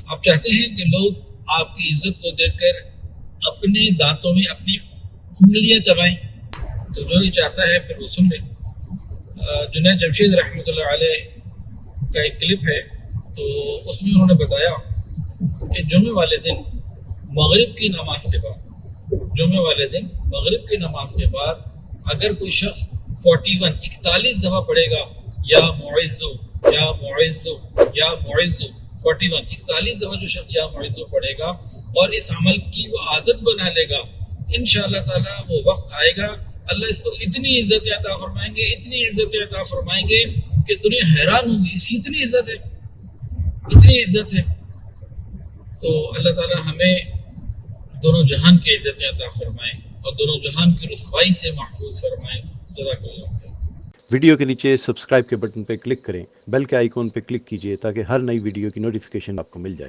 آپ چاہتے ہیں کہ لوگ آپ کی عزت کو دیکھ کر اپنے دانتوں میں اپنی انگلیاں چبائیں، تو جو یہ چاہتا ہے پھر وہ سن لے۔ جنید جمشید رحمۃ اللہ علیہ کا ایک کلپ ہے، تو اس میں انہوں نے بتایا کہ جمعہ والے دن مغرب کی نماز کے بعد اگر کوئی شخص 41 دفعہ پڑھے گا یا معزو یا معزو یا معزو 41 دفعہ جو شخص یا معزو پڑھے گا اور اس عمل کی وہ عادت بنا لے گا، انشاءاللہ تعالیٰ وہ وقت آئے گا اللہ اس کو اتنی عزت عطا فرمائیں گے کہ دنیا حیران ہوگی، اس کی اتنی عزت ہے۔ تو اللہ تعالیٰ ہمیں دونوں جہان کی عزت عطا فرمائیں اور دونوں جہان کی رسوائی سے محفوظ فرمائیں۔ جزاک اللہ خیر۔ ویڈیو کے نیچے سبسکرائب کے بٹن پہ کلک کریں، بیل کے آئیکن پہ کلک کیجئے تاکہ ہر نئی ویڈیو کی نوٹیفیکیشن آپ کو مل جائے۔